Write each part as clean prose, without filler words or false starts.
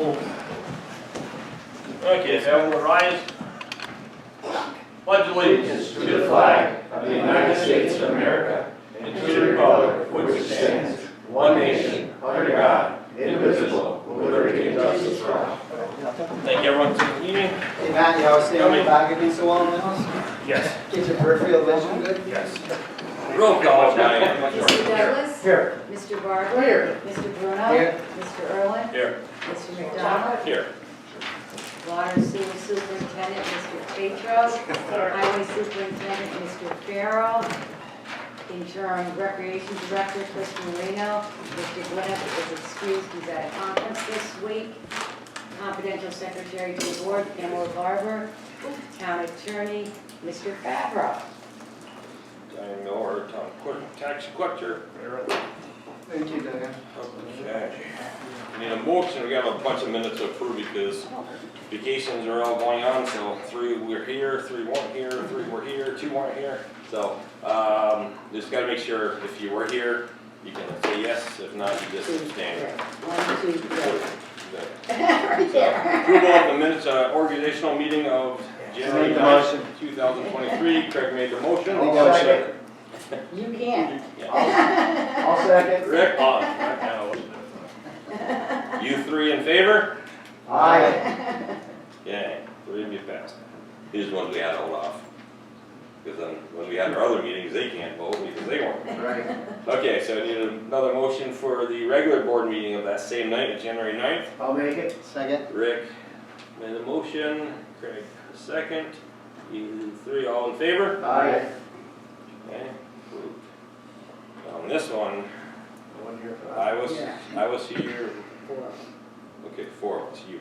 Okay, if everyone will rise. Pledge allegiance to the flag of the United States of America and to the republic for which it stands, one nation, under God, indivisible, with liberty and justice for all. Thank you everyone for the meeting. Hey Matt, you always stay on the back against the wall in the house? Yes. Get your peripheral vision good? Yes. Roll call, Diane. Mr. Douglas? Here. Mr. Barber? Here. Mr. Bruno? Here. Mr. Irwin? Here. Mr. McDonald? Here. Water Sewer Superintendent, Mr. Petros? Highway Superintendent, Mr. Farrell? Interim Recreation Director, Chris Marino? Mr. Gwinnett is excused, he's at a conference this week. Confidential Secretary to the Board, Pamela Barber. Town Attorney, Mr. Favreau. Diane Miller, town tax collector. Thank you, Diane. Okay. We need a motion. We got a bunch of minutes to approve because vacations are all going on. So 3 were here, 3 weren't here, 3 were here, 2 weren't here. So just got to make sure if you were here, you can say yes. If not, you just abstain. 1, 2, 3. Good. Right there. Approval of the minutes, organizational meeting of January 9th, 2023. Craig made the motion. I'll second. You can. I'll second. Rick? You 3 in favor? Aye. Yeah, 3 of you passed. These are the ones we had to hold off. Because then when we had our other meetings, they can't vote because they weren't. Right. Okay, so I need another motion for the regular board meeting of that same night, January 9th. I'll make it. Second. Rick made the motion, Craig the second. You 3 all in favor? Aye. Okay, approved. On this one, I was here. 4. Okay, 4 of us, you.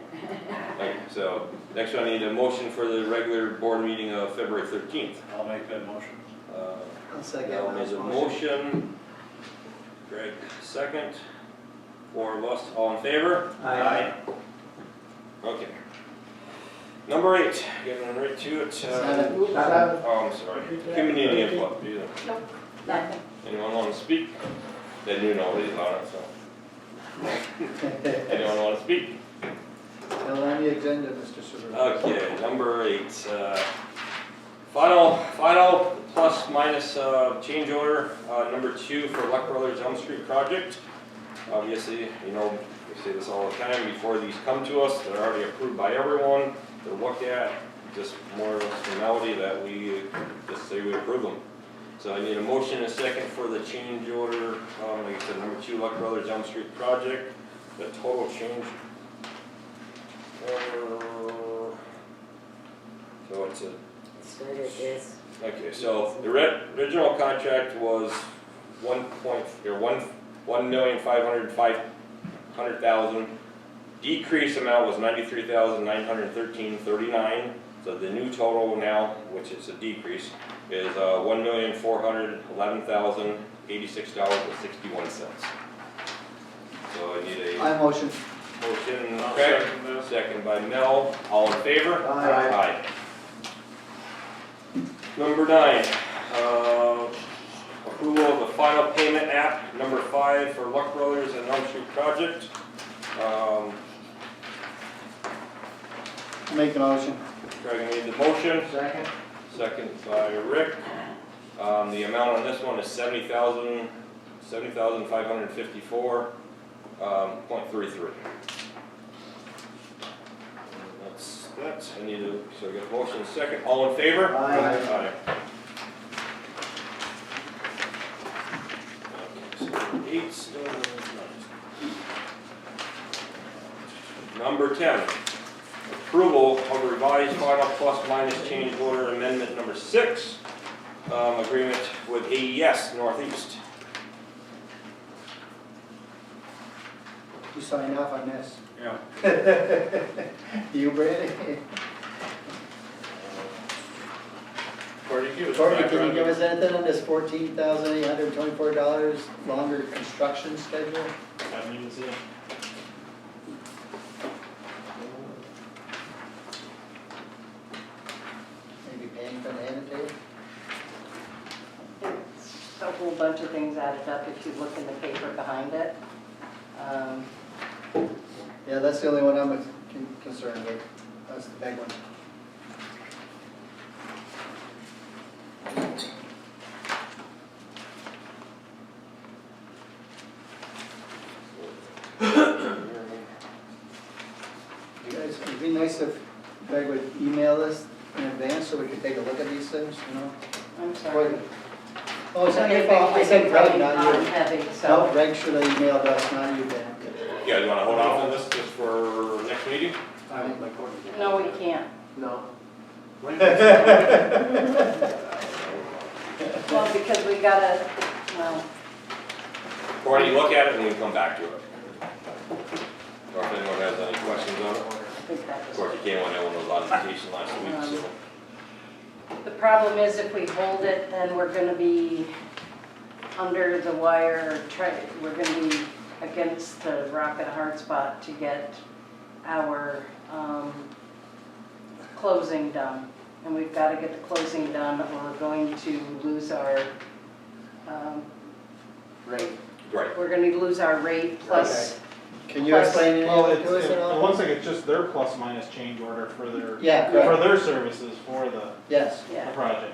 Okay, so next one, I need a motion for the regular board meeting of February 13th. I'll make that motion. I'll second. Al made the motion. Greg, second. 4 of us, all in favor? Aye. Okay. Number 8, getting right to it. Seven. Oh, I'm sorry. Community input. Nope, nothing. Anyone want to speak? They do know these on it, so. Anyone want to speak? Still on the agenda, Mr. Supervisor. Okay, number 8. Final plus minus change order number 2 for Luck Brothers Elm Street project. Obviously, you know, we say this all the time, before these come to us, they're already approved by everyone. They're looked at, just more of a formality that we just say we approve them. So I need a motion and a second for the change order, like I said, number 2 Luck Brothers Elm Street project. The total change. So it's a. Started this. Okay, so the original contract was 1,500,000. Decrease amount was 93,913.39. So the new total now, which is a decrease, is $1,411,086.61. So I need a Motion. motion, I'll Craig, second this. second by Mel. All in favor? Aye. Number 9, approval of the final payment app, number 5 for Luck Brothers and Elm Street project. Make the motion. Craig made the motion, Second. second by Rick. The amount on this one is $70,554.33. That's that. I need to, so I got a motion second. All in favor? Aye. Aye. Okay, so 8 still. Number 10, approval of revised final plus minus change order amendment number 6, agreement with AES Northeast. You sign off on this. Yeah. You, Brady? Courtney, give us Courtney, can you background. give us anything on this $14,824 longer construction schedule? Haven't even seen it. Maybe Pam can annotate? It's a whole bunch of things added up if you look in the paper behind it. Yeah, that's the only one I'm concerned with. That's the big one. You guys, it'd be nice if Greg would email us in advance so we could take a look at these things, you know? I'm sorry. Oh, it's not your fault. I said Greg, not you. Heavy, No, so. Greg should have emailed us, not you, Ben. You guys wanna hold off on this just for next meeting? No, we can't. No. Well, because we gotta, well, Courtney, look at it and we can come back to it. Or if anyone has any questions on it. I think that Of was. course, you came on in with on vacation last week, so. The problem is if we hold it, then we're gonna be under the wire, we're gonna be against the rock and a hard spot to get our closing done. And we've gotta get the closing done or we're going to lose our, Right. Right. we're gonna lose our rate plus. Can you Plus- explain any Well, of it's, it to us at it all? looks like it's just their plus minus change order for their, Yeah, for correct. their services for the Yes. Yeah, project.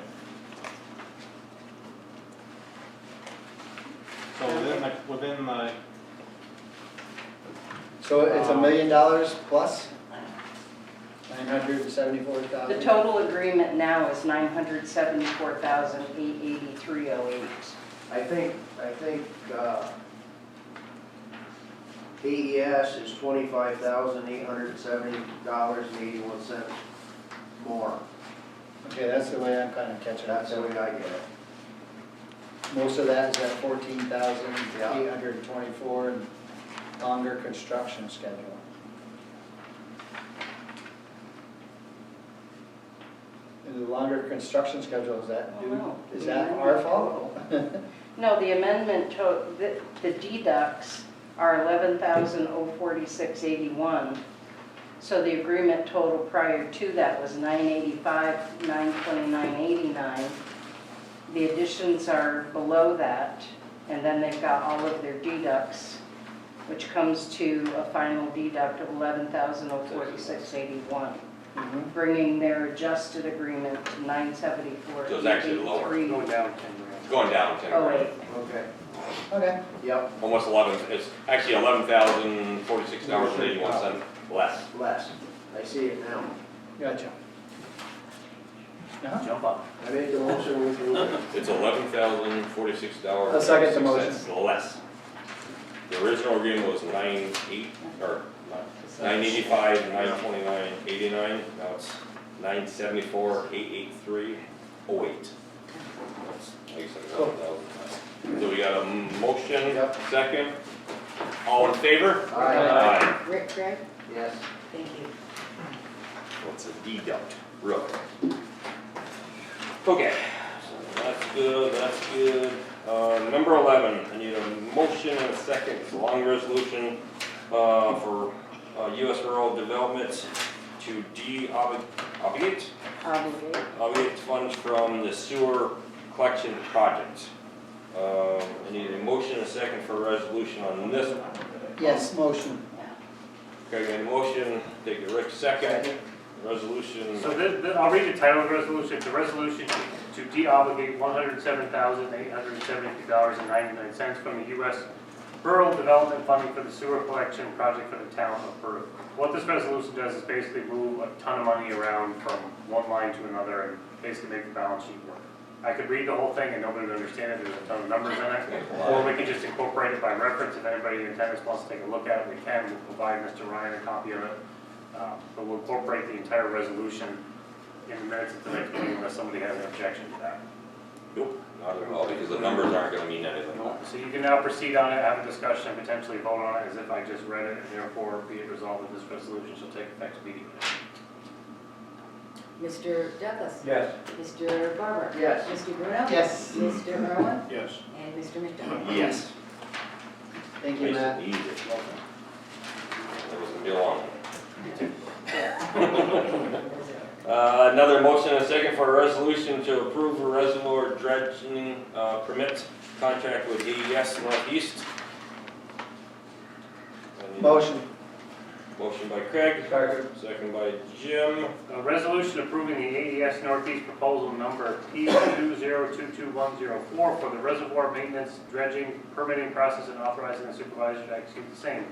So within the, So it's $1 million plus? 974,000? the total agreement now is $974,883.08. I think, AES is $25,870.81 more. Okay, that's the way I'm kind of catching up. That's the way I get it. Most of that is at 14,824 and longer construction schedule. And the longer construction schedule, is that Oh, due, no. is that our fault? No, the amendment, the deducts are $11,046.81. So the agreement total prior to that was $985,929.89. The additions are below that, and then they've got all of their deducts, which comes to a final deduct of $11,046.81, Mhm. bringing their adjusted agreement to $974,883. So it's actually lower. Going down 10 It's going down 10 Oh, grand. wait. Okay. Okay. Yep, Almost 11, it's actually $11,046.81 less. less. I see it now. Gotcha. Uh-huh. Jump up. I make the motion with you. It's $11,046. I'll second the motion. Less. The original agreement was 985, 929, 89. Now it's 974, 883, 08. That's, like you said, 11,000. So we got a motion, Yep. second. All in favor? Aye. Rick, Greg? Yes. Thank you. What's a deduct? Really? Okay, so that's good, that's good. Number 11, I need a motion and a second, it's a long resolution for U.S. rural development to obligate funds from the sewer collection project. I need a motion and a second for a resolution on this one. Yes, motion. Okay, got a motion, take it Rick second. Resolution. So I'll read the title of the resolution. The resolution to de-obligate $107,872.99 from the U.S. Rural Development Funding for the sewer collection project for the town of Peru. What this resolution does is basically move a ton of money around from one line to another and basically make the balance sheet work. I could read the whole thing and nobody would understand it, there's a ton of numbers in it. Or we could just incorporate it by reference. If anybody in attendance wants to take a look at it, we can. We'll provide Mr. Ryan a copy of it. But we'll incorporate the entire resolution in the minutes of the next meeting unless somebody has an objection to that. Nope, not at all, because the numbers aren't gonna mean anything. So you can now proceed on it, have a discussion, and potentially vote on it as if I just read it, and therefore be it resolved that this resolution shall take effect immediately. Mr. Douglas? Yes. Mr. Barber? Yes. Mr. Bruno? Yes. Mr. Irwin? Yes. And Mr. McDonald? Yes. Thank you, Nice Matt. and easy. That was gonna be a long one. Another motion and a second for a resolution to approve a reservoir dredging permit contract with AES Northeast. Motion. Motion by Craig, second by Jim. A resolution approving the AES Northeast proposal number P20222104 for the reservoir maintenance dredging permitting process and authorizing the supervisor to execute the same.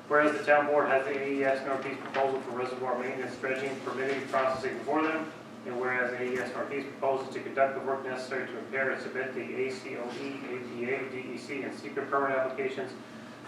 Whereas the town board has the AES Northeast proposal for reservoir maintenance dredging permitting processing before them, and whereas AES Northeast proposes to conduct the work necessary to prepare and submit the ACOE, APA, DEC, and secret permit applications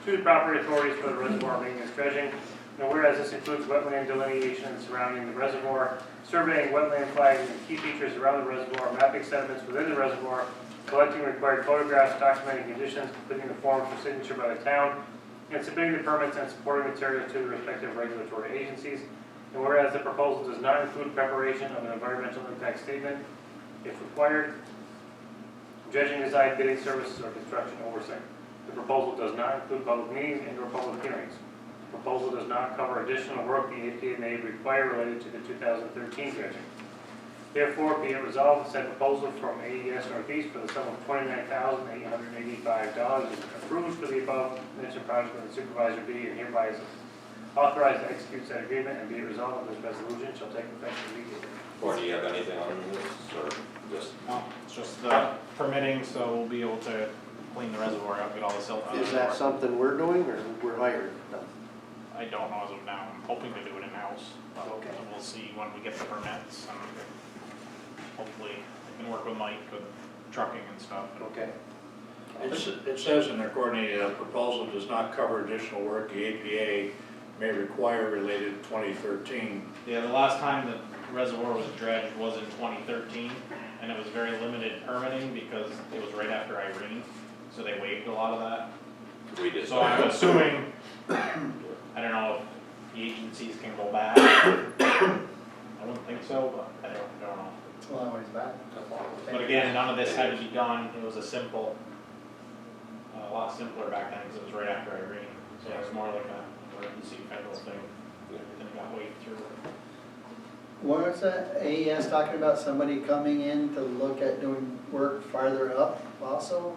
to the proper authorities for the reservoir maintenance dredging. And whereas this includes wetland delineation surrounding the reservoir, surveying wetland flags and key features around the reservoir, mapping sediments within the reservoir, collecting required photographs, documenting conditions, completing the forms for signature by the town, and submitting the permits and supporting materials to the respective regulatory agencies. And whereas the proposal does not include preparation of an environmental impact statement, if required, dredging design, bidding services, or construction oversight. The proposal does not include public meetings and/or public hearings. The proposal does not cover additional work the APA may require related to the 2013 dredging. Therefore, be it resolved, the said proposal from AES Northeast for the sum of $29,885 is approved for the above mentioned project by the supervisor be and hereby is authorized to execute said agreement, and be it resolved that this resolution shall take effect immediately. Or do you have anything on this, or just? No, it's just the permitting, so we'll be able to clean the reservoir out, get all the silt out of the Is that reservoir. something we're doing or we're hiring? No. I don't know as of now, I'm hoping to do it in-house, but Okay. we'll see when we get the permits, and hopefully I can work with Mike with trucking and stuff. Okay. It says in there, Courtney, proposal does not cover additional work the APA may require related to 2013. Yeah, the last time the reservoir was dredged was in 2013, and it was very limited permitting because it was right after Irene, so they waived a lot of that. We did. So I'm assuming, I don't know if the agencies can go back. I wouldn't think so, but I don't know. It's a long ways back. But again, none of this had to be done, it was a simple, a lot simpler back then because it was right after Irene. So it was more like a emergency federal thing, everything got waved through. What was that AES talking about, somebody coming in to look at doing work farther up also?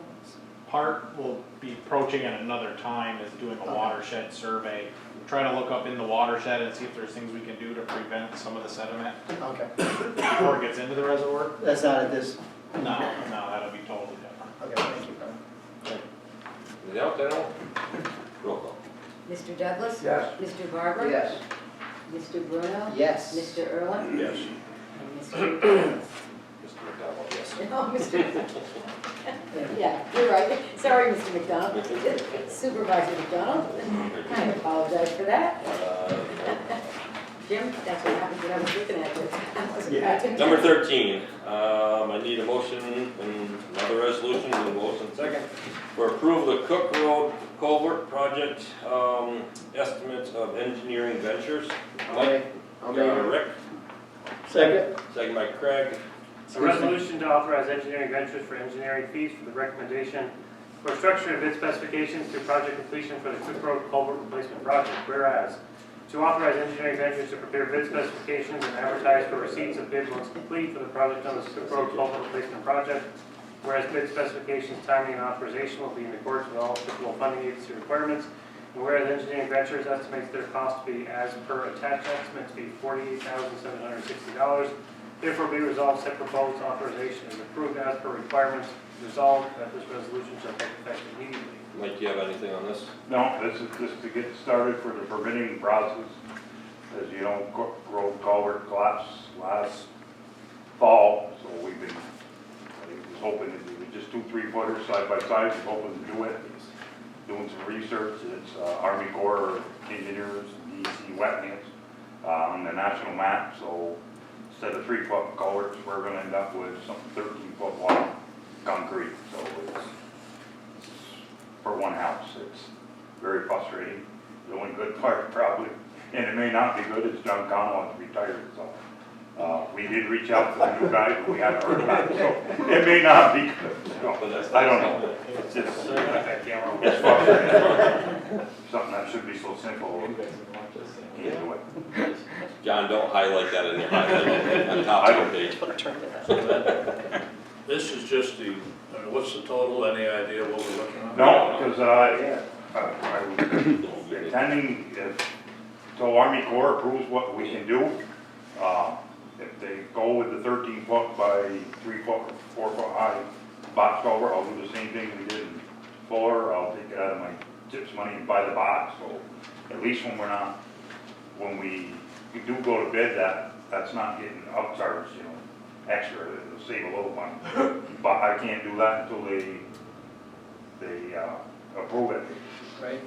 Part will be approaching at another time is doing a watershed survey. Trying to look up in the watershed and see if there's things we can do to prevent some of the sediment Okay, before it gets into the reservoir. that's not at this, No, that'll be totally different. okay, thank you, Brian. Anything else, Daniel? Roll call. Mr. Douglas? Yes. Mr. Barber? Yes. Mr. Bruno? Yes. Mr. Earl? Yes. And Mr. Mr. McDonald, yes. No, Mr. Yeah, you're right. Sorry, Mr. McDonald. Supervisor McDonald. I apologize for that. Jim, that's what happened when I was looking at it. I wasn't paying Number attention. 13, I need a motion and another resolution, and a motion second, for approval of Cook Road Culvert Project, estimates of engineering ventures. Mike, I'll make it. Rick, Second? second by Craig. A resolution to authorize engineering ventures for engineering fees for the recommendation for structure and bid specifications through project completion for the Cook Road Culvert Replacement Project. Whereas, to authorize engineering ventures to prepare bid specifications and advertise for receipts of bids once complete for the project known as Cook Road Culvert Replacement Project. Whereas bid specifications, timing, and authorization will be in accordance with all applicable funding agency requirements. And whereas engineering ventures estimates their cost to be, as per attached estimate, to be $48,760. Therefore, be resolved, said proposed authorization is approved as per requirements. Resolved that this resolution shall take effect immediately. Mike, do you have anything on this? No, this is just to get started for the permitting process. As you know, Cook Road culvert collapsed last fall, so we've been, I was hoping to do just 2 3-footers side by side, was hoping to do it. Doing some research, it's Army Corps engineers, DEC wetlands on the national map, so instead of 3-foot culverts, we're gonna end up with some 13-foot wide concrete, so it's for one house. It's very frustrating. The only good part probably, and it may not be good, is John Conwell retired, so. We did reach out to the new guy, but we haven't heard back, so it may not be good. So, I don't know. It's just, it's frustrating. Something that should be so simple, can't do it. John, don't highlight that in your highlight on top of your page. This is just the, what's the total, any idea what we're looking at? No, because I was intending if till Army Corps approves what we can do. If they go with the 13 foot by 3 foot, 4 foot high box culvert, I'll do the same thing we did in Fuller. I'll take it out of my tips money and buy the box, so at least when we do go to bid, that's not getting upcharged, you know, extra, it'll save a little money. But I can't do that until they approve it. Right?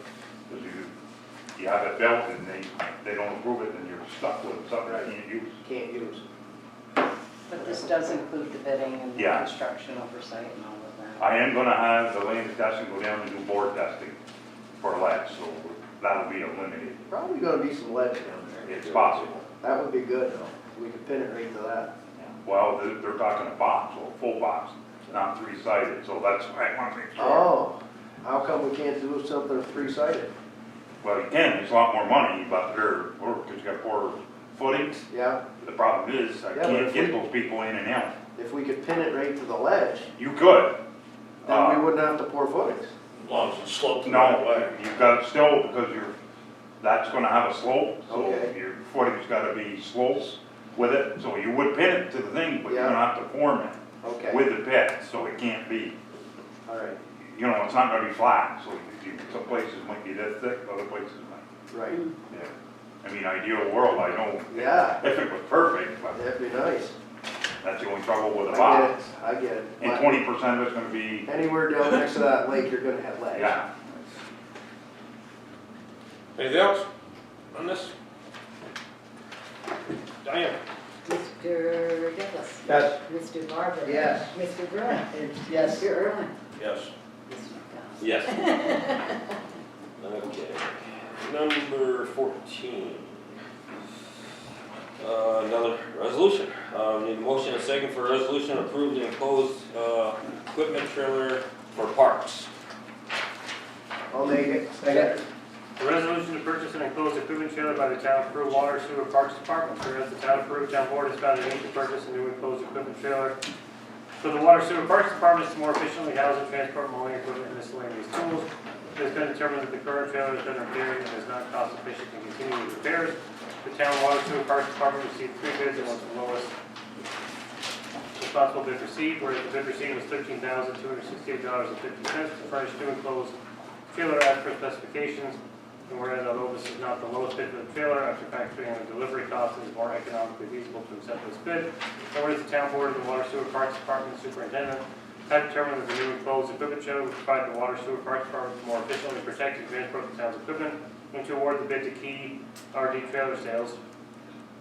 Because you have it built and they don't approve it, then you're stuck with something I can't use. Can't use. But this does include the bidding and the Yeah. construction oversight and all of that. I am gonna have the land testing go down and do bore testing for lead, so that'll be eliminated. Probably gonna be some ledge down there. It's possible. That would be good though. We could pin it right to that. Well, they're talking a box, or a full box, not 3-sided, so that's why I wanna make sure. Oh, how come we can't do something 3-sided? Well, you can, it's a lot more money, but because you got poor footings. Yeah, The problem is, I Yeah, but can't if get we- those people in and out. if we could pin it right to the ledge, You could. then we wouldn't have to pour footings. As long as it's sloped the right No, way. you've got it still, because that's gonna have a slope, so Okay. your footing's gotta be slopes with it, so you would pin it to the thing, but you're Yeah. gonna have to form it Okay, with the pit, so it can't be, all right, you know, it's not gonna be flat, so some places might be this thick, other places might, right. yeah. I mean, ideal world, I know, Yeah, if it was perfect, but that'd be nice. that's the only trouble with a I get box. it, I get it. And But 20% of it's gonna be, anywhere down next to that lake, you're gonna have ledge. yeah. Anything else on this? Diane? Mr. Douglas? Yes. Mr. Barber? Yes. Mr. Bruno? Yes. Mr. Irwin? Yes. Mr. McDonald? Yes. Okay, number 14. Another resolution. Need a motion and a second for a resolution approved and enclosed equipment trailer for parks. I'll make it. Second. A resolution to purchase an enclosed equipment trailer by the Town of Peru Water Sewer Parks Department. Whereas the Town of Peru Town Board has found a need to purchase a new enclosed equipment trailer for the Water Sewer Parks Department to more efficiently house and transport mowing equipment and miscellaneous tools. It has been determined that the current trailer has been repaired and is not cost efficient to continue with repairs. The Town Water Sewer Parks Department received 3 bids and was the lowest responsible bid received, whereas the bid received was $13,268.50 to furnish two enclosed trailer as per specifications. And whereas although this is not the lowest bid for the trailer, after factoring in the delivery cost, it is more economically feasible to accept this bid. And whereas the Town Board of the Water Sewer Parks Department Superintendent have determined that the new enclosed equipment trailer will provide the Water Sewer Parks Department to more efficiently protect and transport the town's equipment, and to award the bid to Key RD Trailer Sales.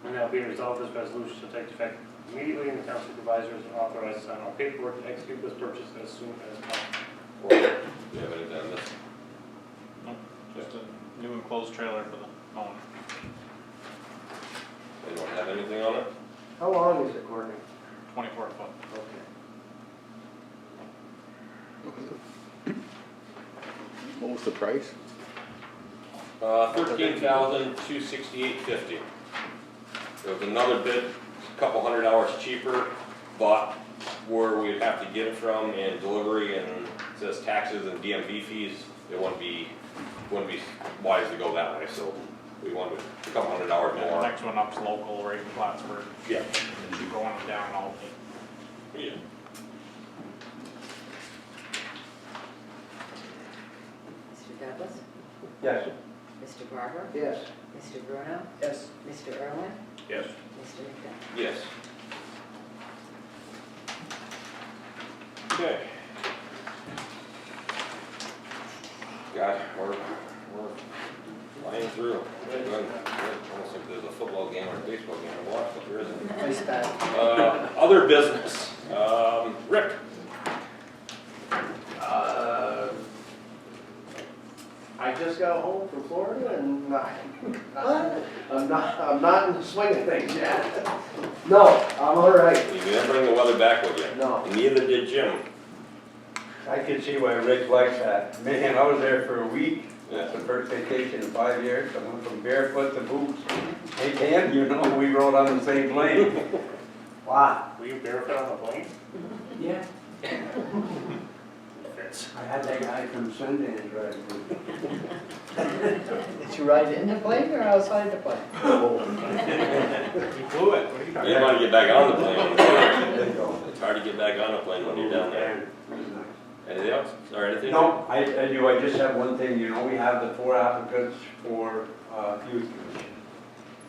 And now be it resolved, this resolution shall take effect immediately, and the town supervisors are authorized to sign all paperwork to execute this purchase as soon as possible. Do you have anything on this? Nope, just a new enclosed trailer for the mowing. Anyone have anything on it? How long is it, Courtney? 24 foot. Okay. What was the price? $13,268.50. There was another bid, a couple $100 cheaper, but where we'd have to get it from and delivery and it says taxes and DMV fees, it wouldn't be wise to go that way, so we wanted a couple $100 The more. next one up's local, right in Plattsburgh. Yeah. And you going down all the. Yeah. Mr. Douglas? Yes. Mr. Barber? Yes. Mr. Bruno? Yes. Mr. Irwin? Yes. Mr. McDonald? Yes. Okay. God, we're flying through. Good. Almost like there's a football game or a baseball game to watch, but there isn't. Nice back. Other business. Rick? I just got home from Florida and I'm not in the swing of things yet. No, I'm all right. You didn't bring the weather back with you. No. And neither did Jim. I can see why Rick likes that. Man, I was there for a week. Yeah. That's the first vacation in 5 years. I went from barefoot to boots. Hey, Ken, you know, we rode on the same plane. Wow. Were you barefoot on the plane? Yeah. minutes. I had that guy from Sundance right. Did you ride in the plane or outside the plane? You flew it, what are you You talking didn't about? wanna get back on the plane. There you go. It's hard to get back on a plane when you're down there. Anything else? Or anything? No, I do, I just have one thing, you know, we have the 4 applicants for youth commission.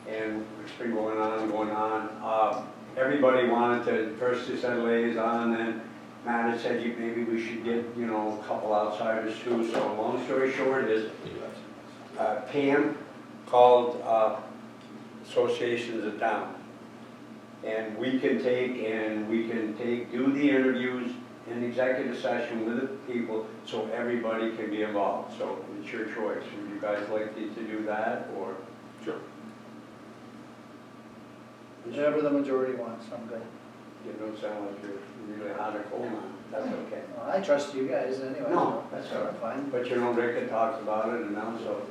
And it's been going on. Everybody wanted to, first they said liaison, then Matt had said maybe we should get, you know, a couple outsiders too. So long story short is, Pam called associations of town. And we can do the interviews in executive session with the people so everybody can be involved. So it's your choice. Would you guys like to do that or? Sure. Whatever the majority wants, I'm good. You don't sound like you're really hot or cold on it. That's okay. Well, I trust you guys anyway. No, that's all right. Fine. But you know, Rick talks about it and now, so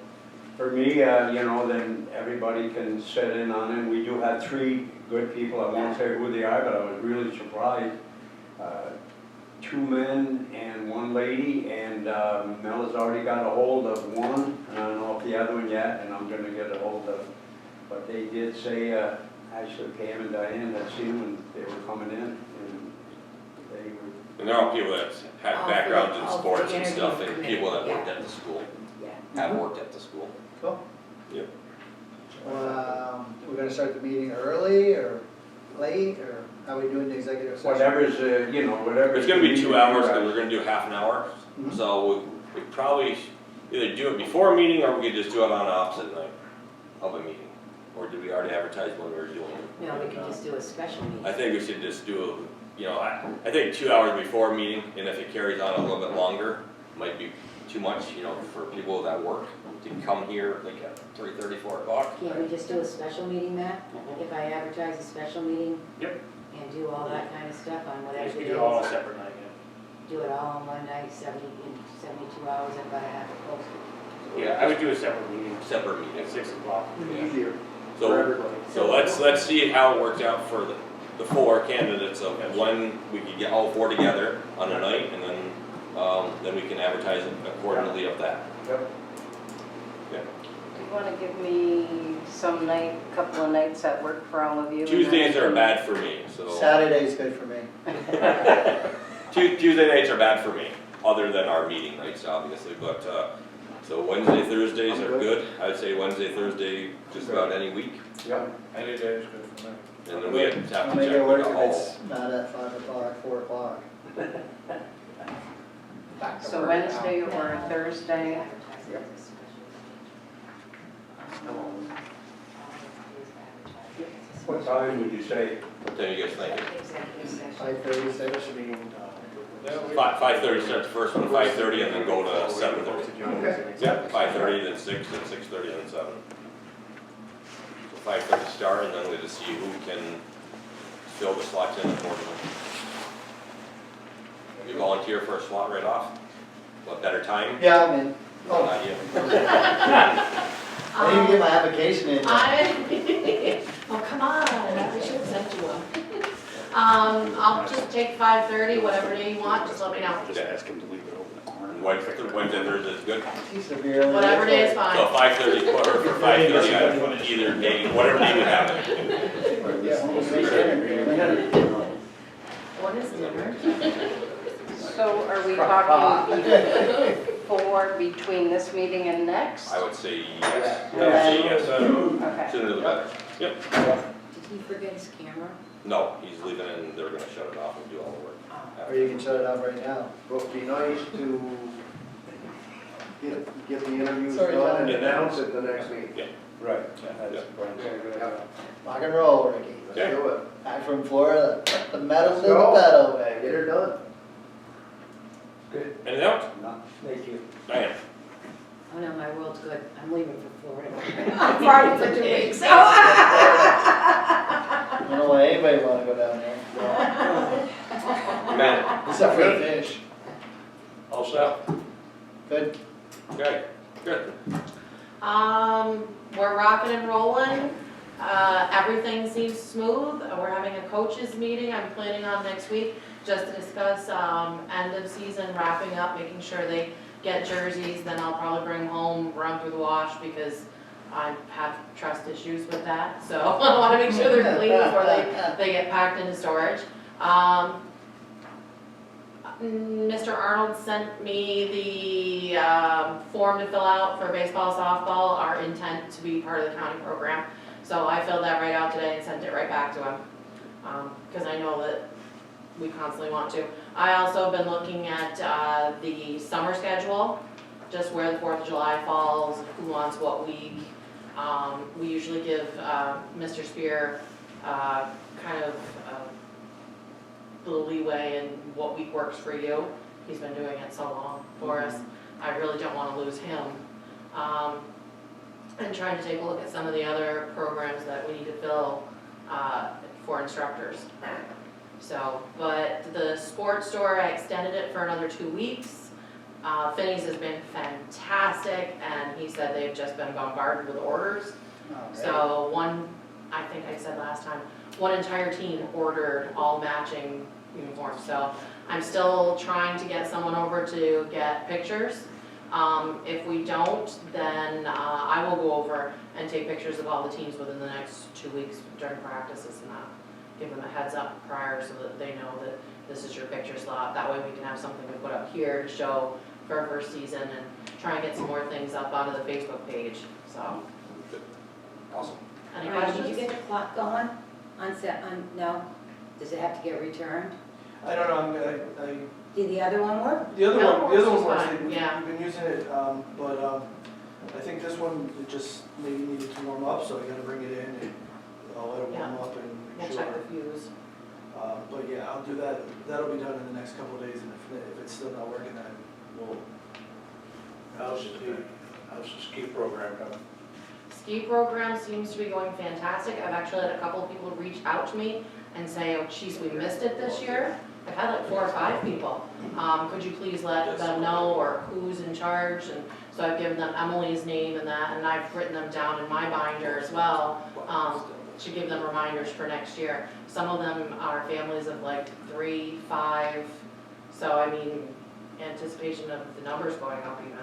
for me, you know, then everybody can sit in on it. We do have 3 good people. I won't say who they are, but I was really surprised. 2 men and 1 lady, and Mel has already got a hold of one. I don't know if the other one yet, and I'm gonna get a hold of. But they did say, actually Pam and Diane had seen them and they were coming in, and they were. And they're all people that have All for backgrounds the- in all for sports the and stuff, interview and committee, people that yeah. worked at the school, Yeah. have worked at the school. Cool. Yep. We're gonna start the meeting early or late, or how we doing the executive session? Whatever's, you know, whatever. It's gonna be 2 hours, because we're gonna do half an hour, Mhm. so we probably either do it before a meeting, or we could just do it on the opposite night of a meeting. Or did we already advertise when we were doing it? No, we could just do a special meeting. I think we should just do, you know, I think 2 hours before a meeting, and if it carries on a little bit longer, might be too much, you know, for people that work to come here like at 3:30, 4 o'clock. Can't we just do a special meeting, Matt? If I advertise a special meeting? Yep. And do all that kind of stuff on whatever Just it do it all on a is? separate night, yeah. Do it all in one night, 72 hours, I've got to have it posted. Yeah, I would do a separate meeting Separate at meetings. 6 o'clock Easier for So, everybody. so let's see how it works out for the 4 candidates of when we could get all 4 together on a night, and then we can advertise it accordingly of that. Yep. Do you want to give me some night, couple of nights that work for all of you? and then I Tuesdays are can- bad for me, so. Saturday's good for me. Tuesday nights are bad for me, other than our meeting nights, obviously, but, so Wednesday, Thursdays are good. I'd say Wednesday, Thursday, just about any week, Yep. Any day is good for me. and then we have to I'll check make with it work the if hall. it's not at 5 o'clock, 4 o'clock. Back to So work Wednesday now. or Thursday? Advertise it as a special meeting. What time would you say? What time you guys think? Executive session. 5:36. 5:30 starts the first one, 5:30, and then go to 7:30. Yeah, 5:30, then 6, then 6:30, then 7. So 5:30 start, and then we just see who can fill the slots in accordingly. You volunteer for a slot right off? What, better time? Yeah, I'm in. No, Oh, not you. I didn't get my application in yet. Oh, come on, I should have sent you one. I'll just take 5:30, whatever day you want, just let me know. Just ask him to leave it open. Wednesday, Thursday is good. He's severely. Whatever day is So fine. 5:30, or for 5:30, either day, whatever day we have it. Yeah, almost make dinner. What is dinner? So are we talking before, between this meeting and next? I would say yes. I would say yes. Okay. Sooner the better. Yep. Did he forget his camera? No, he's leaving and they're gonna shut it off and do all the work. Or you can shut it off right now. Well, it'd be nice to get the interviews Sorry, done John. and announce it the next meeting. Right. Rock and roll, Ricky. Let's do it. Back from Florida, put the metal to the Let's go. pedal. Get her done. Good. Anything else? No, thank you. Diane? Oh no, my world's good. I'm leaving for Florida. I'm partying for 2 weeks. I don't know why anybody wanna go down there. Matt? Except for the fish. All set? Good. Okay, good. We're rocking and rolling. everything seems smooth. We're having a coaches meeting, I'm planning on next week, just to discuss, end of season, wrapping up, making sure they get jerseys, then I'll probably bring them home, run through the wash, because I have trust issues with that, so I wanna make sure they're clean before they get packed into storage. Mr. Arnold sent me the form to fill out for baseball, softball, our intent to be part of the county program. So I filled that right out today and sent it right back to him, because I know that we constantly want to. I also have been looking at the summer schedule, just where the 4th of July falls, who wants what week. We usually give Mr. Spear kind of a little leeway in what week works for you. He's been doing it so long for us. I really don't want to lose him. And trying to take a look at some of the other programs that we need to fill for instructors. So, but the sports store, I extended it for another 2 weeks. Finney's has been fantastic, and he said they've just been bombarded with orders. So I think I said last time, one entire team ordered all matching uniforms. So I'm still trying to get someone over to get pictures. If we don't, then I will go over and take pictures of all the teams within the next 2 weeks during practices and give them a heads up prior so that they know that this is your picture slot. That way we can have something to put up here to show for our first season and try and get some more things up onto the Facebook page, so. Awesome. Any All right, questions? did you get the clock going no? Does it have to get returned? I don't know, Did the other one work? the other No, one, the other it's one works, fine, yeah. we've been using it, but, I think this one, it just maybe needed to warm up, so I gotta bring it in and I'll let it warm up and We'll make sure. check the fuse. But yeah, I'll do that, that'll be done in the next couple of days, and if it's still not working, then we'll. How's the ski program coming? Ski program seems to be going fantastic. I've actually had a couple of people reach out to me and say, oh geez, we missed it this year. I've had like 4 or 5 people. Could you please let them know or who's in charge? And so I've given them Emily's name and that, and I've written them down in my binder as well, to give them reminders for next year. Some of them are families of like 3, 5, so I mean, anticipation of the numbers going up even.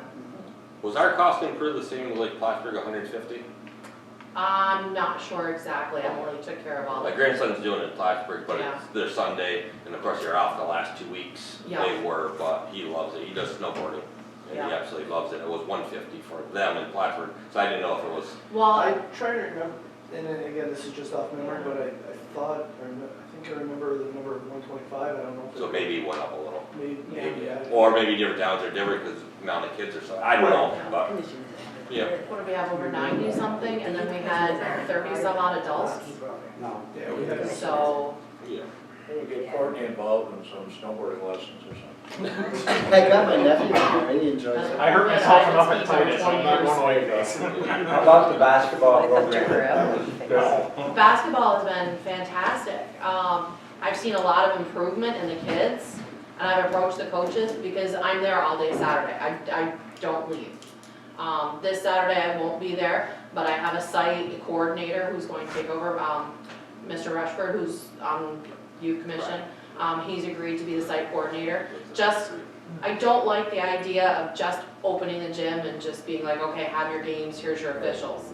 Was our cost incurred the same as like Plattsburgh, 150? I'm not sure exactly. Emily took care of all My that. grandson's doing it in Plattsburgh, but Yeah. it's their Sunday, and of course you're off the last 2 weeks. Yeah. They were, but he loves it. He does snowboarding, and Yeah. he absolutely loves it. It was 150 for them in Plattsburgh, so I didn't know if it was. Well, I try to remember, and then again, this is just off memory, but I thought, I think I remember the number of 125, I don't know. If So maybe it went up a little. Maybe, Maybe. yeah. Or maybe different towns are different because the amount of kids are so, I don't know, but, yeah. what did we have, over 90 something, and then we had 30 some odd adults, No. Yeah, we had. so. Yeah. We'll get Courtney involved in some snowboarding lessons or something. I got my nephew down there, he enjoys it. I hurt myself enough at Titus, so I'm not going away, guys. How about the basketball program? Basketball has been fantastic. I've seen a lot of improvement in the kids, and I've approached the coaches because I'm there all day Saturday. I don't leave. This Saturday I won't be there, but I have a site coordinator who's going to take over, Mr. Rushford, who's on youth commission. He's agreed to be the site coordinator. I don't like the idea of just opening the gym and just being like, okay, have your games, here's your officials.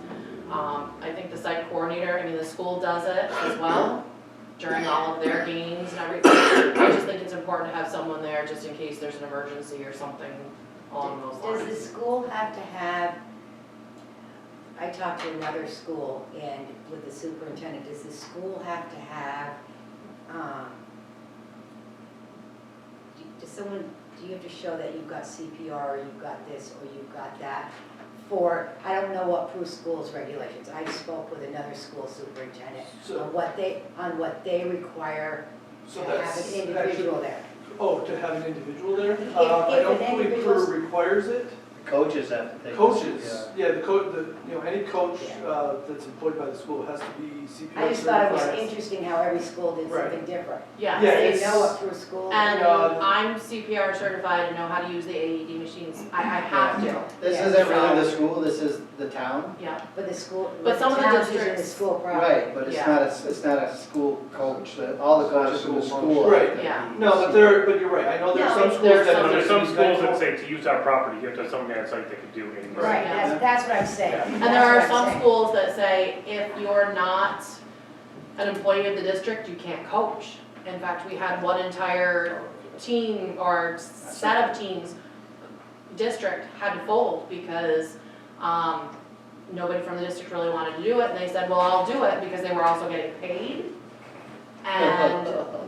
I think the site coordinator, I mean, the school does it as well during all of their games and everything. I just think it's important to have someone there just in case there's an emergency or something along those Does the lines. school have to have, I talked to another school and with the superintendent, does the school have to have, do you have to show that you've got CPR or you've got this or you've got that? I don't know what Peru Schools regulations, I spoke with another school superintendent So- on what they require to So have that's an individual actually, there. oh, to have an individual there? If I don't an believe individual's- Peru requires it. Coaches have to take. Coaches, yeah, the you know, any coach that's employed by the school has to be CPR certified. I just thought it was interesting how every school did Right. something different. Yeah. Yeah, They it's- know up through school. And Yeah. I'm CPR certified and know how to use the AED machines. I have to. This Yeah. isn't really the school, this is the town. Yeah. But the school, But some of the towns using the districts- school property. Right, but Yeah. it's not a school coach, all the coaches in the school. Right. Yeah. No, but you're right, I know there's No, some it's- schools there's that. some- But there's some these schools guys- that say to use our property, you have to have somebody on site that can do it. Right, that's what I'm saying. Yeah. And there are some schools that say if you're not an employee of the district, you can't coach. In fact, we had one entire team or set of teams, district had to fold because nobody from the district really wanted to do it. And they said, well, I'll do it because they were also getting paid. And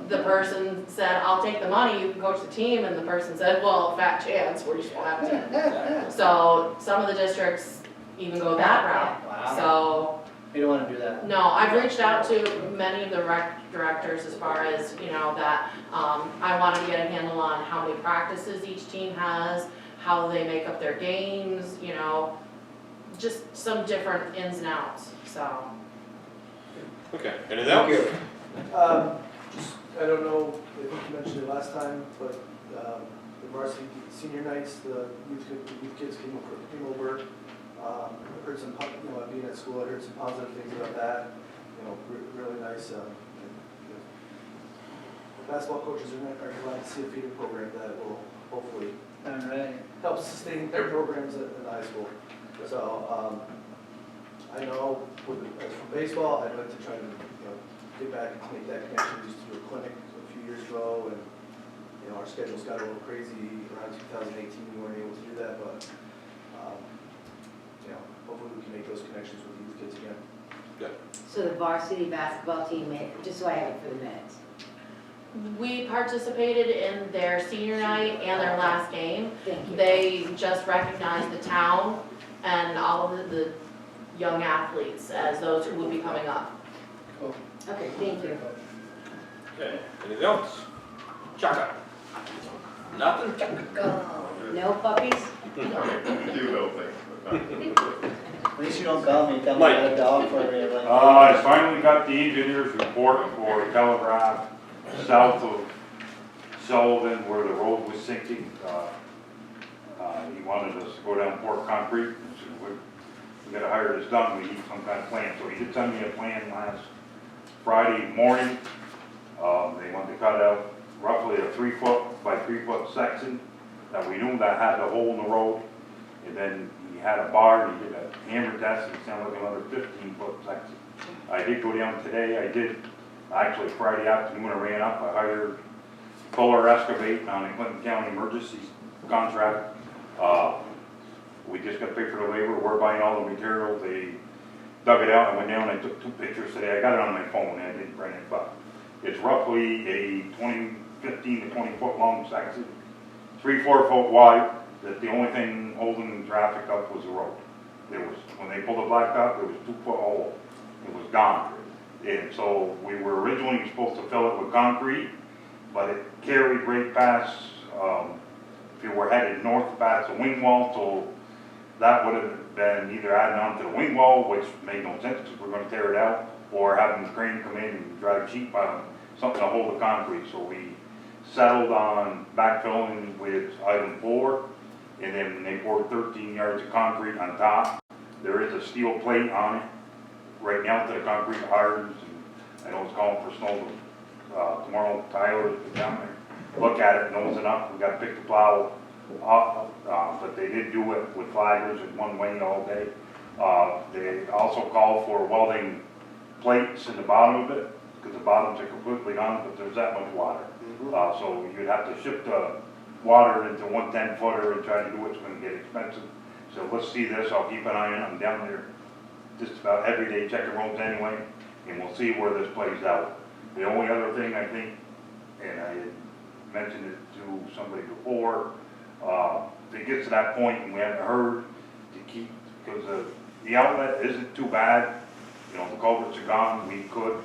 the person said, I'll take the money, you can coach the team. And the person said, well, fat chance, we just won't have to. So some of the districts even go that route. Wow. So, You don't wanna do that. no, I've reached out to many of the rec directors as far as, you know, that, I wanted to get a handle on how many practices each team has, how they make up their games, you know, just some different ins and outs, so. Okay, anything else? Just, I don't know if you mentioned it last time, but the varsity senior nights, the youth kids came over. I heard some, you know, being at school, I heard some positive things about that, you know, really nice. The basketball coaches are glad to see a feeder program that will hopefully All right. help sustain their programs in the high school. So, I know as from baseball, I'd like to try to, you know, get back and make that connection. We used to do a clinic a few years ago, and, you know, our schedules got a little crazy around 2018, we weren't able to do that, but, you know, hopefully we can make those connections with the youth kids again. So the varsity basketball team, just so I have it for the minutes. We participated in their senior night and their last game. Thank you. They just recognized the town and all of the young athletes as those who will be coming up. Cool. Okay, thank you. Okay, anything else? Chaka? Nothing? No puppies? At least you don't call me, tell me I got a dog for me. Like, I finally got the engineer's report for Telegraph south of Sullivan where the road was sinking. He wanted us to go down pour concrete, and said, we gotta hire this done, we need some kind of plan. So he did send me a plan last Friday morning. They wanted to cut out roughly a 3-foot by 3-foot section that we knew that had the hole in the road. And then he had a bar, he did a hammer test, and it sounded like another 15-foot section. I did go down today, actually Friday afternoon I ran up, I hired Fuller Excavate on a Clinton County emergency contract. We just got paid for the labor, we're buying all the materials, they dug it out, I went down, I took 2 pictures today, I got it on my phone, I didn't print it, but it's roughly a 15 to 20 foot long section, 3-4 foot wide, that the only thing holding traffic up was the road. There was, when they pulled the blacktop, there was a 2-foot hole, it was gone. And so we were originally supposed to fill it with concrete, but it carried right past, if you were headed north past the wing wall, so that would have been either adding on to the wing wall, which made no sense because we're going to tear it out, or having the crane come in and drag sheet pile, something to hold the concrete. So we settled on backfilling with item 4, and then they poured 13 yards of concrete on top. There is a steel plate on it right now to the concrete hardens, and I know it's calling for snow. Tomorrow Tyler will be down there, look at it, knows enough, we got to pick the plow up, but they did do it with flaggers and one way all day. They also called for welding plates in the bottom of it, because the bottoms are completely gone, but there's that much water. So you'd have to ship the water into 1 10-footer and try to do it, it's going to get expensive. So let's see this, I'll keep an eye on it, I'm down there just about every day checking roads anyway, and we'll see where this plays out. The only other thing I think, and I had mentioned it to somebody before, if it gets to that point and we haven't heard, to keep, because the outlet isn't too bad, you know, the culverts are gone, we could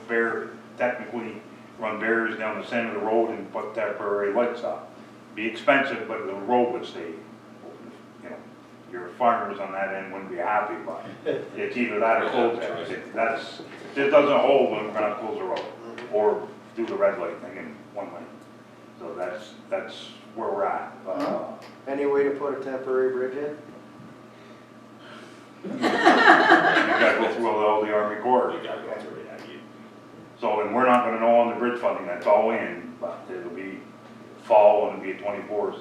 technically run barriers down the center of the road and put temporary lights up. Be expensive, but the road would stay, you know, your farmers on that end wouldn't be happy, but it's either that or close it. If it doesn't hold, then we're gonna have to close the road, or do the red light thing in one way. So that's where we're at. Any way to put a temporary bridge in? You gotta go through all the Army Corps. You gotta go through it, yeah, So, and we're not gonna know on the bridge funding, that's all in, but it'll be fall and it'll be a 24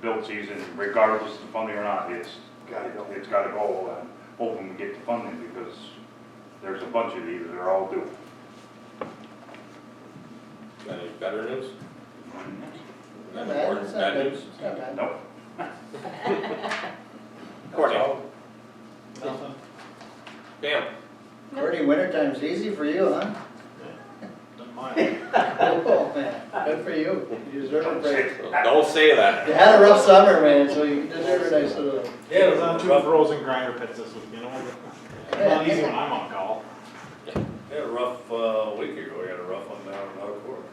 build season, regardless of the funding or not, it's gotta go, and hoping we get the funding, because there's a bunch of these that are all due. Got any better news? Not Got any bad, more it's not bad bad. news? It's not bad. Nope. Courtney? Nothing. Pam? Courtney, wintertime's easy for you, huh? Doesn't mind. Oh, man, good for you. You deserve a break. Don't say that. You had a rough summer, man, so you deserve a nice little. Yeah, it was on 2 frozen grinder pits this week, you know? It's not easy when I'm on call. We had a rough week ago, we had a rough one down in Elk Court.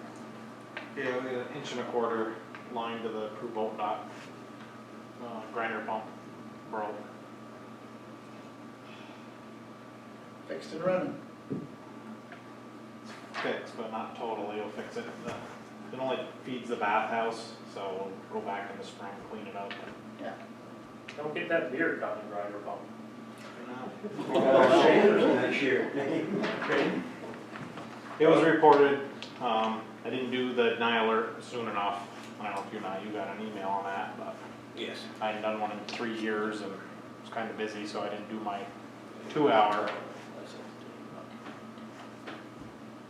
Yeah, we had 1.25 inch line to the crew boat dock. Grinder pump broke. Fixed and running. Fixed, but not totally, we'll fix it. It only feeds the bathhouse, so we'll go back in the spring, clean it up. Yeah. Don't get that beer caught in the grinder pump. Next year. It was reported, I didn't do the denial alert soon enough. I don't know if you got an email on that, but Yes. I hadn't done one in 3 years and was kind of busy, so I didn't do my 2-hour.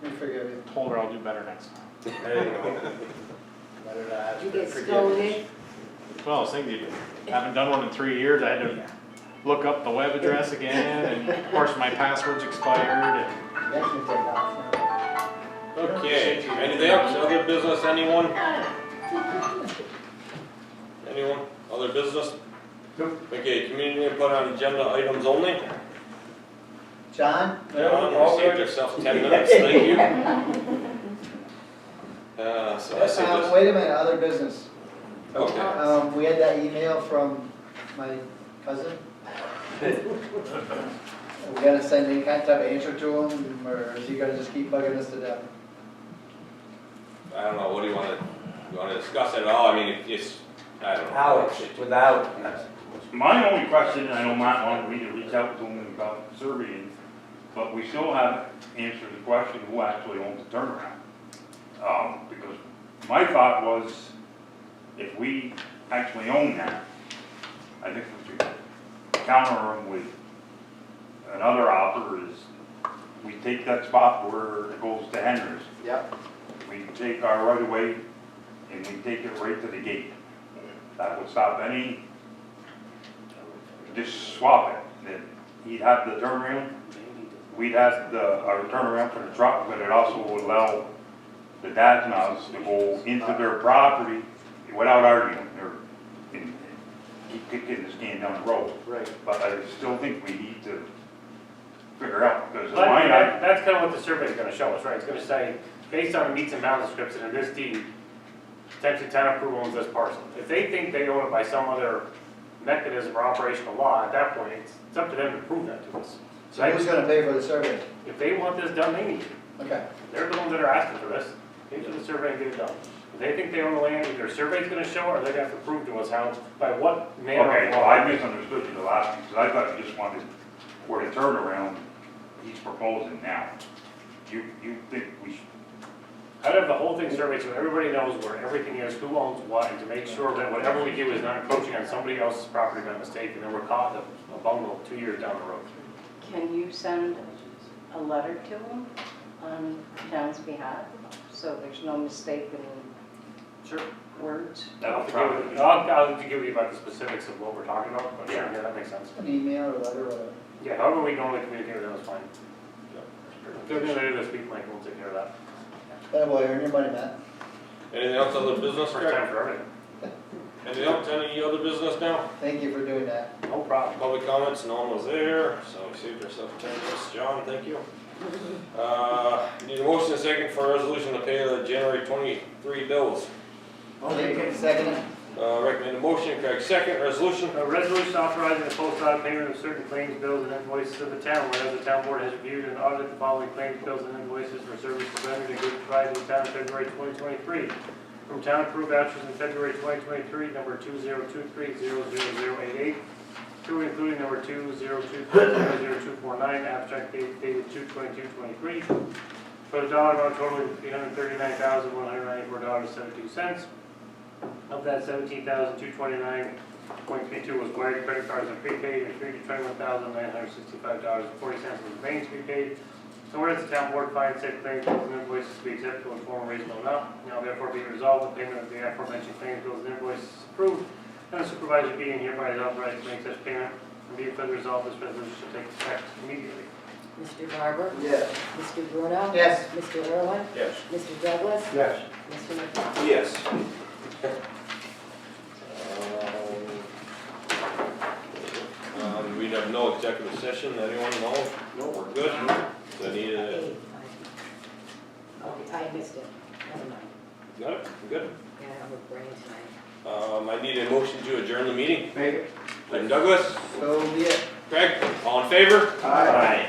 We forgive you. Told her I'll do better next time. There you go. Better to ask You for get forgiveness. scolded. Well, I was thinking, haven't done one in 3 years, I had to look up the web address again, and of course my password's expired, and You guys can take off now. Okay, anything else, other business, anyone? Anyone, other business? Okay, community input on agenda items only. John? John, you saved yourself 10 minutes, thank you. So I say just, Wait a minute, other business. okay. We had that email from my cousin. We gotta send any kind of answer to him, or is he gonna just keep bugging us to death? I don't know, what do you wanna discuss it at all? I mean, it's, I don't know. Alex, without, My only question, and I know Matt wanted me to reach out to him about surveying, but we still haven't answered the question, who actually owns the turnaround? Because my thought was, if we actually own that, I think we should counter them with another offer is, we take that spot where it goes to Henry's. Yep. We take our right of way and we take it right to the gate. That would stop any, just swap it. Then he'd have the turnaround, we'd have our turnaround for the truck, but it also would allow the dads and us to go into their property without arguing or keep kicking this can down the road. Right. But I still think we need to figure out, because in But my, that's kind of what the survey's gonna show us, right? It's gonna say, based on the meets and bounds description in this deed, potentially town approval owns this parcel. If they think they own it by some other mechanism or operational law, at that point, it's up to them to prove that to us. So who's gonna pay for the survey? If they want this done, they need it. Okay. They're the ones that are asking for this. They do the survey and get it done. If they think they own the land, either survey's gonna show, or they're gonna have to prove to us how, by what manner okay, of well, law. I misunderstood you the last time, because I thought you just wanted where the turnaround he's proposing now. You think we should, I'd have the whole thing surveyed so everybody knows where everything is, who owns what, and to make sure that whatever we do is not encroaching on somebody else's property by mistake, and then we're caught in a bungle 2 years down the road. can you send a letter to them on town's behalf? So there's no mistake in Sure. words? I'll have to give you about the specifics of what we're talking about, but sure, yeah, that makes sense. An email or letter or whatever. Yeah, however we normally communicate with them is fine. If they're gonna do this week, Mike, we'll take care of that. That boy, earn your money, Matt. Anything else other business, First time Greg? for everything. Anything else, any other business now? Thank you for doing that. No problem. Public comments, no one was there, so we saved ourselves 10 minutes. John, thank you. Need a motion and second for a resolution to pay the January 23 bills. Second it? Recommended motion, Craig second, resolution. A resolution authorizing the post audit payment of certain claims, bills, and invoices of the town, whereas the town board has reviewed and audited the following claims, bills, and invoices for services rendered and goods provided to the town in February 2023. From town approved vouchers in February 2023, number 2023-00088, through including number 2023-00249, abstract date dated 2/22/23, for the dollar amount totaling $339,194.72. Of that, $17,229.32 was wired credit cards and prepaid, and $321,965.40 was remains prepaid. So whereas the town board finds said claims, bills, and invoices to be acceptable in form of reasonable amount, now therefore be resolved, the payment of the aforementioned claims, bills, and invoices is approved, and the supervisor being hereby is authorized to make such payment, and be it further resolved, this resolution shall take effect immediately. Mr. Garber? Yes. Mr. Bruno? Yes. Mr. Irwin? Yes. Mr. Douglas? Yes. Mr. McDonald? Yes. We have no executive session, anyone know? No, we're good. So I need a, Oh, I missed it, never mind. got it, good. Yeah, I'm with brain tonight. I need a motion to adjourn the meeting. Make it. Douglas, So be it. Craig, all in favor? Aye.